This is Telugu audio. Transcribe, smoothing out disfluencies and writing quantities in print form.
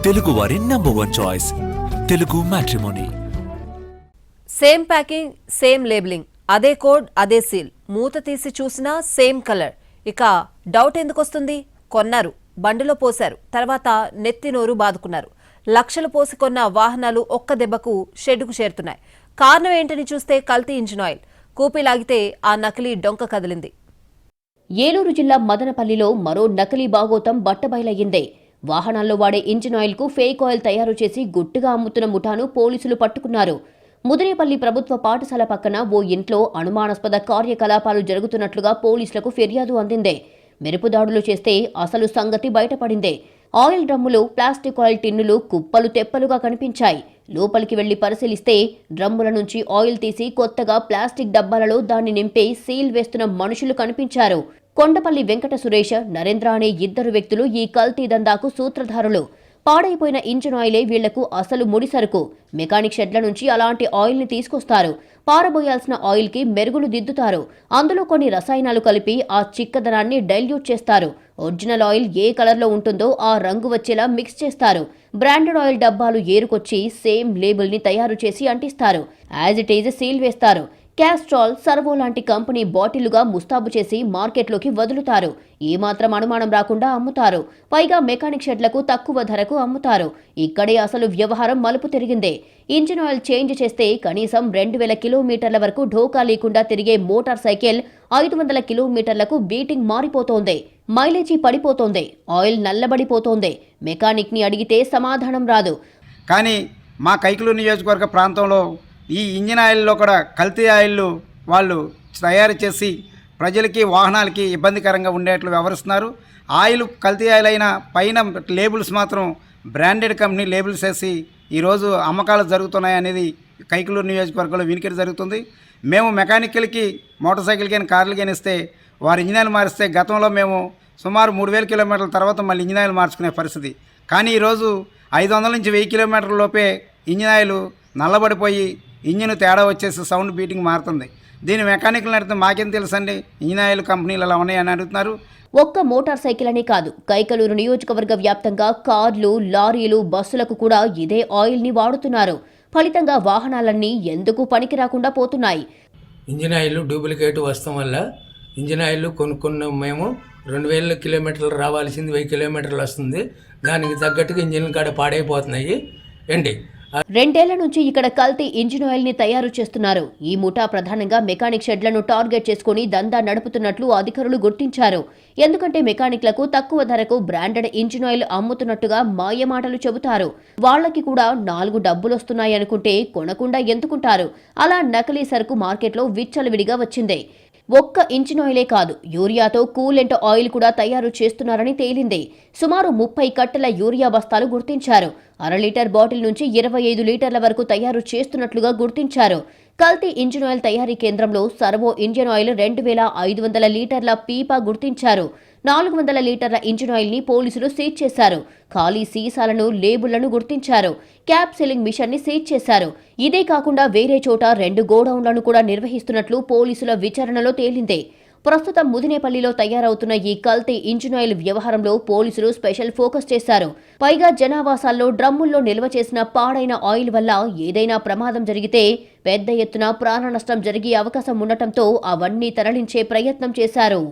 తెలుగువారి number 1 choice Telugu matrimony. Same packing, same labelling, అదే కోడ్, అదే సీల్, మూత తీసి చూసినా సేమ్ కలర్. ఇక డౌట్ ఎందుకు వస్తుంది? కొన్నారు, బండిలో పోశారు, తర్వాత నెత్తి నోరు బాదుకున్నారు. లక్షలు పోసి కొన్న వాహనాలు ఒక్క దెబ్బకు షెడ్డుకు చేరుతున్నాయి. కారణం ఏంటని చూస్తే కల్తీ ఇంజిన్ ఆయిల్. కూపీలాగితే ఆ నకిలీ డొంక కదిలింది. ఏలూరు జిల్లా మదనపల్లిలో మరో నకిలీ బాగోతం బట్టబయలయ్యింది. వాహనాల్లో వాడే ఇంజిన్ ఆయిల్ కు ఫేక్ ఆయిల్ తయారు చేసి గుట్టుగా అమ్ముతున్న ముఠాను పోలీసులు పట్టుకున్నారు. ముదినేపల్లి ప్రభుత్వ పాఠశాల పక్కన ఓ ఇంట్లో అనుమానాస్పద కార్యకలాపాలు జరుగుతున్నట్లుగా పోలీసులకు ఫిర్యాదు అందింది. మెరుపుదాడులు చేస్తే అసలు సంగతి బయటపడింది. ఆయిల్ డ్రమ్ములు, ప్లాస్టిక్ ఆయిల్ టిన్నులు కుప్పలు తెప్పలుగా కనిపించాయి. లోపలికి వెళ్లి పరిశీలిస్తే డ్రమ్ముల నుంచి ఆయిల్ తీసి కొత్తగా ప్లాస్టిక్ డబ్బాలలో దాన్ని నింపి సీల్ వేస్తున్న మనుషులు కనిపించారు. కొండపల్లి వెంకట సురేష్, నరేంద్ర అనే ఇద్దరు వ్యక్తులు ఈ కల్తీ దందాకు సూత్రధారులు. పాడైపోయిన ఇంజిన్ ఆయిలే వీళ్లకు అసలు ముడిసరుకు. మెకానిక్ షెడ్ల నుంచి అలాంటి ఆయిల్ ని తీసుకొస్తారు. పారబోయాల్సిన ఆయిల్ కి మెరుగులు దిద్దుతారు. అందులో కొన్ని రసాయనాలు కలిపి ఆ చిక్కదనాన్ని డైల్యూట్ చేస్తారు. ఒరిజినల్ ఆయిల్ ఏ కలర్లో ఉంటుందో ఆ రంగు వచ్చేలా మిక్స్ చేస్తారు. బ్రాండెడ్ ఆయిల్ డబ్బాలు ఏరుకొచ్చి సేమ్ లేబుల్ ని తయారు చేసి అంటిస్తారు. యాజ్ ఇట్ ఈజ్ సీల్ వేస్తారు. క్యాస్ట్రాల్, సర్వో లాంటి కంపెనీ బాటిళ్లుగా ముస్తాబు చేసి మార్కెట్లోకి వదులుతారు. ఏమాత్రం అనుమానం రాకుండా అమ్ముతారు. పైగా మెకానిక్ షెడ్లకు తక్కువ ధరకు అమ్ముతారు. ఇక్కడే అసలు వ్యవహారం మలుపు తిరిగింది. ఇంజిన్ ఆయిల్ చేంజ్ చేస్తే కనీసం 2000 కిలోమీటర్ల వరకు ఢోకా లేకుండా తిరిగే మోటార్ సైకిల్ 500 కిలోమీటర్లకు బీటింగ్ మారిపోతోంది. మైలేజీ పడిపోతోంది. ఆయిల్ నల్లబడిపోతోంది. మెకానిక్ ని అడిగితే సమాధానం రాదు. కానీ మా కైకలూరు నియోజకవర్గ ప్రాంతంలో ఈ ఇంజిన్ ఆయిల్లో కూడా కల్తీ ఆయిల్లు వాళ్ళు తయారు చేసి ప్రజలకి, వాహనాలకి ఇబ్బందికరంగా ఉండేట్లు వ్యవహరిస్తున్నారు. ఆయిల్ కల్తీ ఆయిల్ అయిన పైన లేబుల్స్ మాత్రం బ్రాండెడ్ కంపెనీ లేబుల్స్ వేసి ఈరోజు అమ్మకాలు జరుగుతున్నాయి అనేది కైకలూరు నియోజకవర్గంలో వినికిడి జరుగుతుంది. మేము మెకానికల్కి, మోటార్ సైకిల్ కానీ, కార్లు కానీ ఇస్తే వారు ఇంజిన్ ఆయిల్ మారిస్తే గతంలో మేము సుమారు 3000 కిలోమీటర్ల తర్వాత మళ్ళీ ఇంజిన్ ఆయిల్ మార్చుకునే పరిస్థితి. కానీ ఈరోజు 500 నుంచి 1000 కిలోమీటర్ల లోపే ఇంజిన్ ఆయిల్ నల్లబడిపోయి ఇంజిన్ తేడా వచ్చేసి సౌండ్ బీటింగ్ మారుతుంది. దీని మెకానికల్ అడిగితే మాకేం తెలుసండి, ఇంజిన్ ఆయిల్ కంపెనీలు అలా ఉన్నాయని అడుగుతున్నారు. ఒక్క మోటార్ సైకిల్ అనే కాదు, కైకలూరు నియోజకవర్గ వ్యాప్తంగా కార్లు, లారీలు, బస్సులకు కూడా ఇదే ఆయిల్ ని వాడుతున్నారు. ఫలితంగా వాహనాలన్నీ ఎందుకు పనికి రాకుండా పోతున్నాయి. ఇంజిన్ ఆయిల్ డూప్లికేట్ వస్తాం వల్ల ఇంజిన్ ఆయిల్ కొనుక్కున్న మేము 2000 కిలోమీటర్లు రావాల్సింది 1000 కిలోమీటర్లు వస్తుంది. దానికి తగ్గట్టుగా ఇంజిన్ కాడ పాడైపోతున్నాయి ఏంటి. 2 ఏళ్ల నుంచి ఇక్కడ కల్తీ ఇంజిన్ ఆయిల్ ని తయారు చేస్తున్నారు. ఈ ముఠా ప్రధానంగా మెకానిక్ షెడ్లను టార్గెట్ చేసుకుని దందా నడుపుతున్నట్లు అధికారులు గుర్తించారు. ఎందుకంటే మెకానిక్లకు తక్కువ ధరకు బ్రాండెడ్ ఇంజిన్ ఆయిల్ అమ్ముతున్నట్టుగా మాయమాటలు చెబుతారు. వాళ్లకి కూడా 4 డబ్బులొస్తున్నాయనుకుంటే కొనకుండా ఎందుకుంటారు. అలా నకిలీ సరుకు మార్కెట్లో విచ్చలవిడిగా వచ్చింది. ఒక్క ఇంజిన్ ఆయిలే కాదు, యూరియాతో కూలెంట్ ఆయిల్ కూడా తయారు చేస్తున్నారని తేలింది. సుమారు 30 కట్టెల యూరియా బస్తాలు గుర్తించారు. 1/2 లీటర్ బాటిల్ నుంచి 25 లీటర్ల వరకు తయారు చేస్తున్నట్లుగా గుర్తించారు. కల్తీ ఇంజిన్ ఆయిల్ తయారీ కేంద్రంలో సర్వో ఇంజిన్ ఆయిల్ 2500 లీటర్ల పీపా గుర్తించారు. 400 లీటర్ల ఇంజిన్ ఆయిల్ ని పోలీసులు సీజ్ చేశారు. ఖాళీ సీసాలను, లేబుళ్లను గుర్తించారు. క్యాప్ సీలింగ్ మిషన్ ని సీజ్ చేశారు. ఇదే కాకుండా వేరే చోట 2 గోడౌన్లను కూడా నిర్వహిస్తున్నట్లు పోలీసుల విచారణలో తేలింది. ప్రస్తుతం ముదినేపల్లిలో తయారవుతున్న ఈ కల్తీ ఇంజిన్ ఆయిల్ వ్యవహారంలో పోలీసులు స్పెషల్ ఫోకస్ చేశారు. పైగా జనావాసాల్లో డ్రమ్ముల్లో నిల్వ చేసిన పాడైన ఆయిల్ వల్ల ఏదైనా ప్రమాదం జరిగితే పెద్ద ఎత్తున ప్రాణ నష్టం జరిగే అవకాశం ఉండటంతో అవన్నీ తరలించే ప్రయత్నం చేశారు.